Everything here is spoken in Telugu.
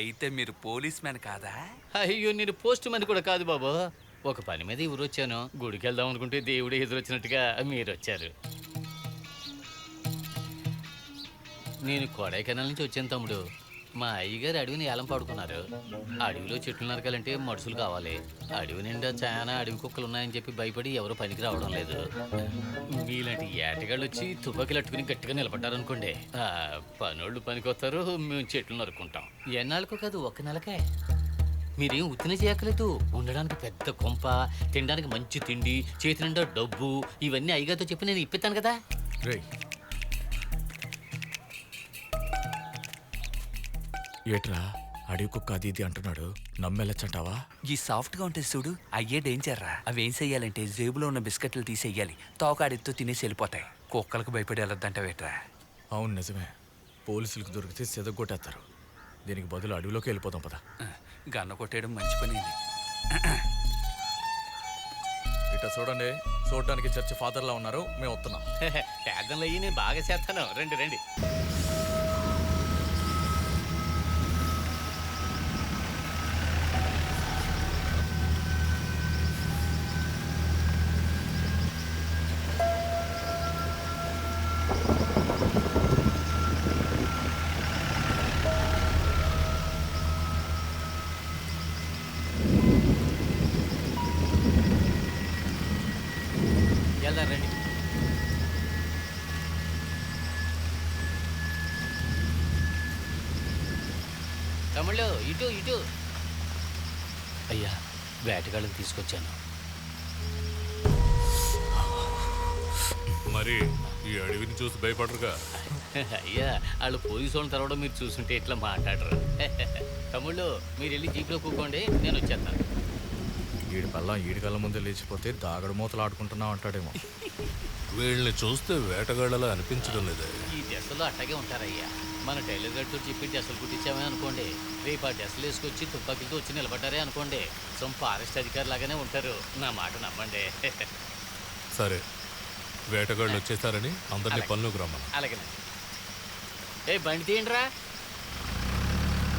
అయితే మీరు పోలీస్ మ్యాన్ కాదా? అయ్యో! నేను పోస్ట్ మ్యాన్ కూడా కాదు బాబు. ఒక పని మీద ఈ ఊరొచ్చాను. గుడికెళ్దాం అనుకుంటే దేవుడే ఎదురొచ్చినట్టుగా మీరొచ్చారు. నేను కొడైకెనాల్ నుంచి వచ్చాను తమ్ముడు. మా అయ్యగారు అడవిని ఏలం పాడుకున్నారు. అడవిలో చెట్లు నరకాలంటే మనుషులు కావాలి. అడవి నిండా చానా అడవి కుక్కలున్నాయని చెప్పి భయపడి ఎవరు పనికి రావడం లేదు. మీలాంటి ఏటగాళ్ళొచ్చి తుపాకీలట్టుకుని గట్టిగా నిలబడ్డారనుకోండి. పనోళ్ళు పనికొస్తారు, మేము చెట్లు నరుక్కుంటాం. ఎన్నాళ్ళకో కాదు, ఒక్క నెలకే. మీరేం ఉత్తినే చేయక్కర్లేదు. ఉండడానికి పెద్ద కొంప, తినడానికి మంచి తిండి, చేతి నిండా డబ్బు, ఇవన్నీ అయ్యగారితో చెప్పి నేను ఇప్పిస్తాను కదా. రేయ్, ఏట్రా అడవి కుక్క అది ఇది అంటున్నాడు, నమ్మెళ్ళచ్చంటావా? ఈ సాఫ్ట్ గా ఉంటుంది చూడు, అయ్యే డేంజర్ రా. అవి ఏం చెయ్యాలంటే జేబులో ఉన్న బిస్కెట్లు తీసేయాలి. తోకాడితో తినేసి వెళ్ళిపోతాయి. కుక్కలకు భయపడి వెళ్ళొద్దంటావేట్రా? అవును నిజమే, పోలీసులకు దొరికితే సెదగొట్టేస్తారు. దీనికి బదులు అడవిలోకి వెళ్ళిపోతాం పద. గన్న కొట్టేయడం మంచి పని. ఇట్లా చూడండి, చూడడానికి చర్చి ఫాదర్లా ఉన్నారు, మేము వస్తున్నాం. పేదంలో అయ్యి నేను బాగా చేస్తాను. రండి రండి. వెళ్దాం రండి. తమ్ముళ్ళు ఇటు ఇటు. అయ్యా, వేటగాళ్ళని తీసుకొచ్చాను. మరి ఈ అడవిని చూసి భయపడరుగా? అయ్యా, వాళ్ళు పోలీసు వాళ్ళని తర్వాత మీరు చూస్తుంటే ఇట్లా మాట్లాడరు. తమ్ముళ్ళు, మీరు వెళ్ళి జీప్లో కూకోండి, నేను వచ్చేస్తాను. ఈడి పల్లం ఈడి కళ్ళ ముందే లేచిపోతే దాగడు మూతలు ఆడుకుంటున్నాం అంటాడేమో. వీళ్ళని చూస్తే వేటగాళ్ళలా అనిపించడం లేదే. ఈ డ్రెస్సులో అట్టాగే ఉంటారయ్యా. మన టైలర్ గారితో చెప్పి డ్రెస్సులు కుట్టించామే అనుకోండి, రేపు ఆ డ్రెస్సులు వేసుకొచ్చి తుపాకీలతో వచ్చి నిలబడ్డారే అనుకోండి, ఫారెస్ట్ అధికారి లాగానే ఉంటారు. నా మాట నమ్మండి. సరే, వేటగాళ్ళు వచ్చేసారని అందరినీ పనులకు రమ్మను. అలాగేనండి. ఏ బండి తీయండి రా.